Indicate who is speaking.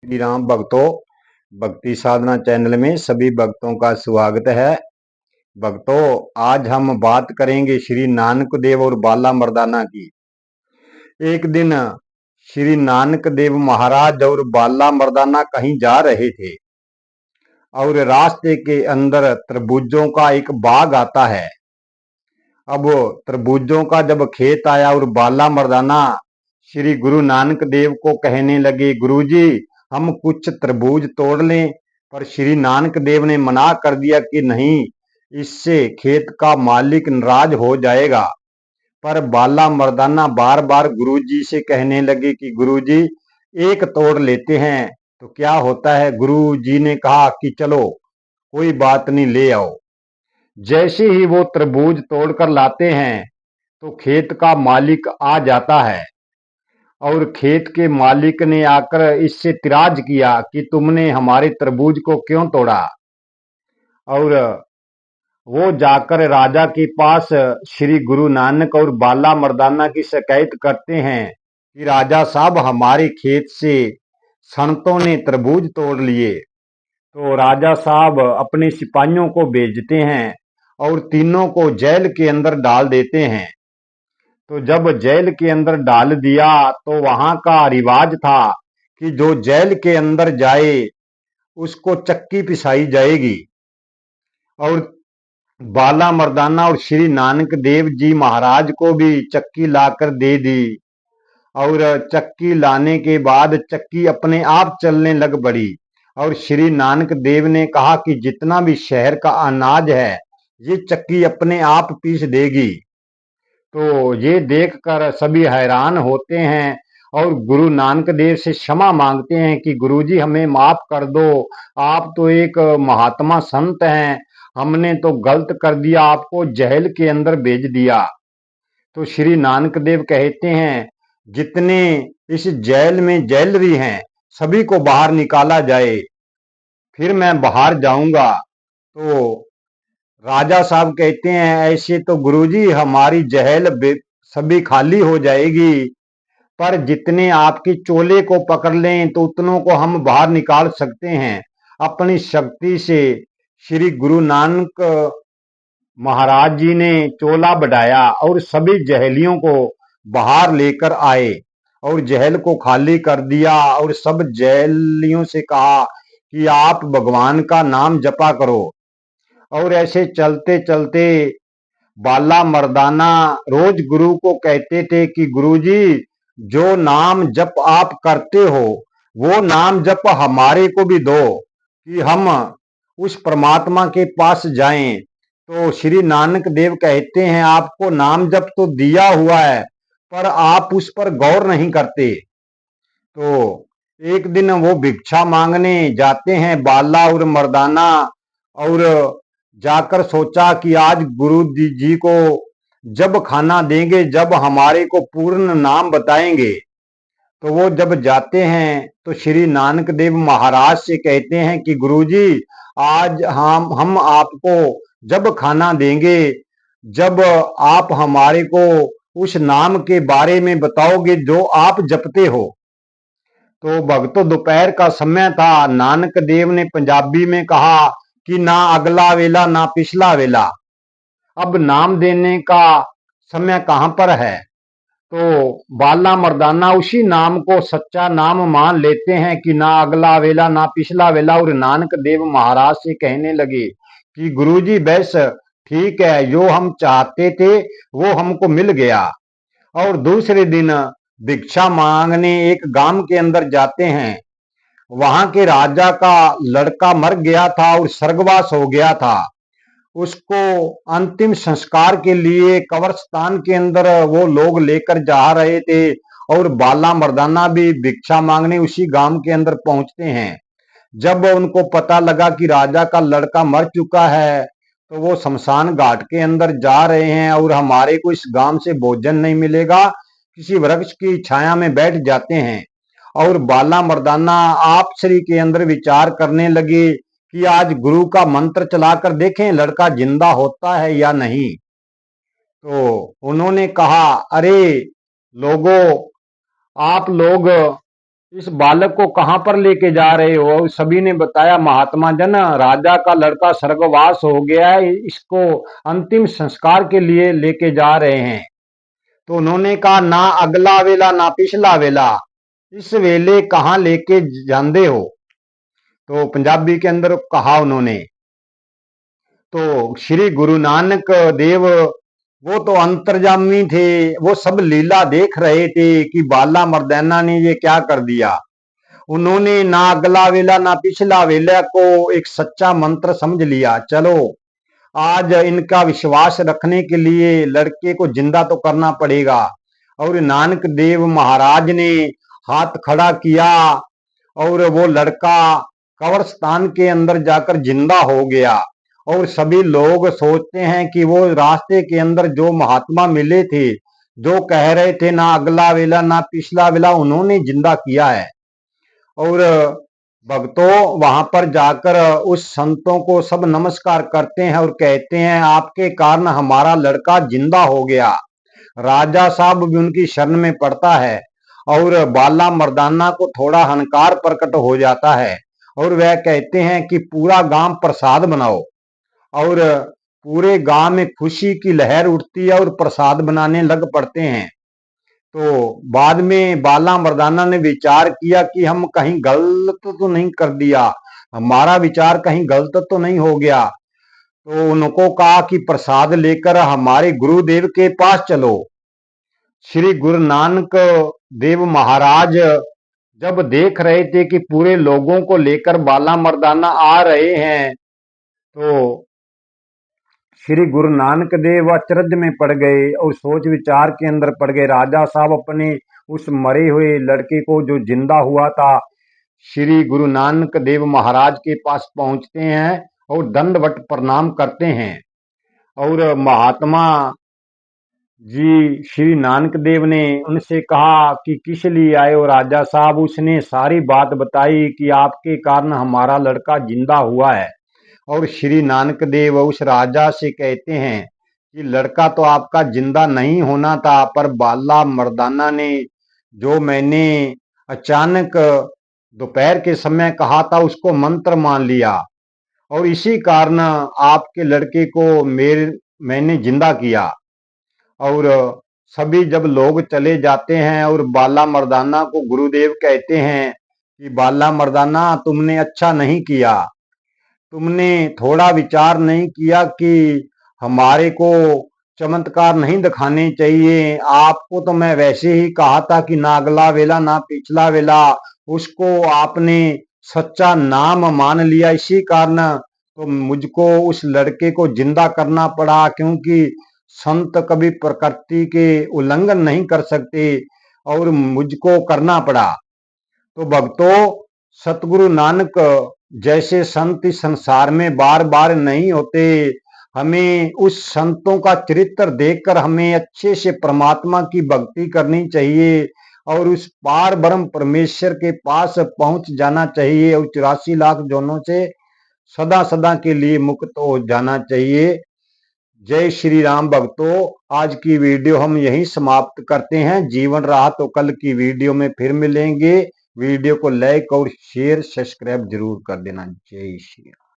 Speaker 1: श्री राम भक्तों, भक्ति साधना चैनल में सभी भक्तों का स्वागत है। भक्तों, आज हम बात करेंगे श्री नानक देव और बाला मर्दाना की। एक दिन श्री नानक देव महाराज और बाला मर्दाना कहीं जा रहे थे और रास्ते के अंदर तरबूजों का एक बाग आता है। अब तरबूजों का जब खेत आया और बाला मर्दाना श्री गुरु नानक देव को कहने लगे, गुरुजी हम कुछ तरबूज तोड़ लें, पर श्री नानक देव ने मना कर दिया कि नहीं, इससे खेत का मालिक नाराज हो जाएगा। पर बाला मर्दाना बार बार गुरुजी से कहने लगे कि गुरुजी एक तोड़ लेते हैं तो क्या होता है। गुरुजी ने कहा कि चलो कोई बात नहीं, ले आओ। जैसे ही वो तरबूज तोड़कर लाते हैं तो खेत का मालिक आ जाता है और खेत के मालिक ने आकर इससे इतराज किया कि तुमने हमारे तरबूज को क्यों तोड़ा। और वो जाकर राजा के पास श्री गुरु नानक और बाला मर्दाना की शिकायत करते हैं कि राजा साहब, हमारे खेत से संतों ने तरबूज तोड़ लिए। तो राजा साहब अपने सिपाहियों को भेजते हैं और तीनों को जेल के अंदर डाल देते हैं। तो जब जेल के अंदर डाल दिया तो वहां का रिवाज था कि जो जेल के अंदर जाए उसको चक्की पिसाई जाएगी। और बाला मर्दाना और श्री नानक देव जी महाराज को भी चक्की लाकर दे दी। और चक्की लाने के बाद चक्की अपने आप चलने लग पड़ी और श्री नानक देव ने कहा कि जितना भी शहर का अनाज है ये चक्की अपने आप पीस देगी। तो ये देखकर सभी हैरान होते हैं और गुरु नानक देव से क्षमा मांगते हैं कि गुरुजी हमें माफ कर दो, आप तो एक महात्मा संत हैं, हमने तो गलत कर दिया, आपको जेल के अंदर भेज दिया। तो श्री नानक देव कहते हैं, जितने इस जेल में जेलरी हैं सभी को बाहर निकाला जाए, फिर मैं बाहर जाऊंगा। तो राजा साहब कहते हैं, ऐसे तो गुरुजी हमारी जहल सभी खाली हो जाएगी, पर जितने आपकी चोले को पकड़ लें तो उतनों को हम बाहर निकाल सकते हैं। अपनी शक्ति से श्री गुरु नानक महाराज जी ने चोला बढ़ाया और सभी जहलियों को बाहर लेकर आए और जहल को खाली कर दिया और सब जहलियों से कहा कि आप भगवान का नाम जपा करो। और ऐसे चलते चलते बाला मर्दाना रोज गुरु को कहते थे कि गुरुजी जो नाम जप आप करते हो वो नाम जप हमारे को भी दो कि हम उस परमात्मा के पास जाएं। तो श्री नानक देव कहते हैं, आपको नाम जप तो दिया हुआ है पर आप उस पर गौर नहीं करते। तो एक दिन वो भिक्षा मांगने जाते हैं बाला और मर्दाना, और जाकर सोचा कि आज गुरु जी को जब खाना देंगे जब हमारे को पूर्ण नाम बताएंगे। तो वो जब जाते हैं तो श्री नानक देव महाराज से कहते हैं कि गुरुजी आज हम आपको जब खाना देंगे जब आप हमारे को उस नाम के बारे में बताओगे जो आप जपते हो। तो भक्तों, दोपहर का समय था। नानक देव ने पंजाबी में कहा कि ना अगला वेला ना पिछला वेला, अब नाम देने का समय कहां पर है। तो बाला मर्दाना उसी नाम को सच्चा नाम मान लेते हैं कि ना अगला वेला ना पिछला वेला, और नानक देव महाराज से कहने लगे कि गुरुजी बस ठीक है, जो हम चाहते थे वो हमको मिल गया। और दूसरे दिन भिक्षा मांगने एक गांव के अंदर जाते हैं। वहां के राजा का लड़का मर गया था और स्वर्गवास हो गया था। उसको अंतिम संस्कार के लिए कब्रिस्तान के अंदर वो लोग लेकर जा रहे थे और बाला मर्दाना भी भिक्षा मांगने उसी गांव के अंदर पहुंचते हैं। जब उनको पता लगा कि राजा का लड़का मर चुका है तो वो शमशान घाट के अंदर जा रहे हैं और हमारे को इस गांव से भोजन नहीं मिलेगा, किसी वृक्ष की छाया में बैठ जाते हैं। और बाला मर्दाना आपसरी के अंदर विचार करने लगे कि आज गुरु का मंत्र चलाकर देखें लड़का जिंदा होता है या नहीं। तो उन्होंने कहा, अरे लोगों, आप लोग इस बालक को कहाँ पर लेके जा रहे हो? सभी ने बताया, महात्मा जन, राजा का लड़का स्वर्गवास हो गया है, इसको अंतिम संस्कार के लिए लेके जा रहे हैं। तो उन्होंने कहा, ना अगला वेला ना पिछला वेला, इस वेले कहाँ लेके जांदे हो? तो पंजाबी के अंदर कहा उन्होंने। तो श्री गुरु नानक देव वो तो अंतर्जामी थे, वो सब लीला देख रहे थे कि बाला मर्दाना ने ये क्या कर दिया। उन्होंने ना अगला वेला ना पिछला वेला को एक सच्चा मंत्र समझ लिया। चलो, आज इनका विश्वास रखने के लिए लड़के को जिंदा तो करना पड़ेगा। और नानक देव महाराज ने हाथ खड़ा किया और वो लड़का कब्रिस्तान के अंदर जाकर जिंदा हो गया। और सभी लोग सोचते हैं कि वो रास्ते के अंदर जो महात्मा मिले थे, जो कह रहे थे ना अगला वेला ना पिछला वेला, उन्होंने जिंदा किया है। और भक्तों वहां पर जाकर उस संतों को सब नमस्कार करते हैं और कहते हैं, आपके कारण हमारा लड़का जिंदा हो गया। राजा साहब भी उनकी शरण में पड़ता है और बाला मर्दाना को थोड़ा हंकार प्रकट हो जाता है और वह कहते हैं कि पूरा गांव प्रसाद बनाओ। और पूरे गांव में खुशी की लहर उठती है और प्रसाद बनाने लग पड़ते हैं। तो बाद में बाला मर्दाना ने विचार किया कि हम कहीं गलत तो नहीं कर दिया, हमारा विचार कहीं गलत तो नहीं हो गया। तो उनको कहा कि प्रसाद लेकर हमारे गुरुदेव के पास चलो। श्री गुरु नानक देव महाराज जब देख रहे थे कि पूरे लोगों को लेकर बाला मर्दाना आ रहे हैं, तो श्री गुरु नानक देव अचरज में पड़ गए और सोच विचार के अंदर पड़ गए। राजा साहब अपने उस मरे हुए लड़के को जो जिंदा हुआ था, श्री गुरु नानक देव महाराज के पास पहुंचते हैं और दंडवत प्रणाम करते हैं। और महात्मा जी श्री नानक देव ने उनसे कहा कि किस लिए आए हो राजा साहब? उसने सारी बात बताई कि आपके कारण हमारा लड़का जिंदा हुआ है। और श्री नानक देव उस राजा से कहते हैं कि लड़का तो आपका जिंदा नहीं होना था, पर बाला मर्दाना ने जो मैंने अचानक दोपहर के समय कहा था उसको मंत्र मान लिया और इसी कारण आपके लड़के को मैंने जिंदा किया। और सभी जब लोग चले जाते हैं और बाला मर्दाना को गुरुदेव कहते हैं कि बाला मर्दाना, तुमने अच्छा नहीं किया, तुमने थोड़ा विचार नहीं किया कि हमारे को चमत्कार नहीं दिखाने चाहिए। आपको तो मैं वैसे ही कहा था कि ना अगला वेला ना पिछला वेला, उसको आपने सच्चा नाम मान लिया, इसी कारण तो मुझको उस लड़के को जिंदा करना पड़ा, क्योंकि संत कभी प्रकृति के उल्लंघन नहीं कर सकते और मुझको करना पड़ा। तो भक्तों, सतगुरु नानक जैसे संत इस संसार में बार बार नहीं होते। हमें उस संतों का चरित्र देखकर हमें अच्छे से परमात्मा की भक्ति करनी चाहिए और उस पार ब्रह्म परमेश्वर के पास पहुंच जाना चाहिए और 84 लाख जोनों से सदा सदा के लिए मुक्त हो जाना चाहिए। जय श्री राम भक्तों, आज की वीडियो हम यहीं समाप्त करते हैं। जीवन रहा तो कल की वीडियो में फिर मिलेंगे। वीडियो को लाइक और शेयर सब्सक्राइब जरूर कर देना। जय श्री राम।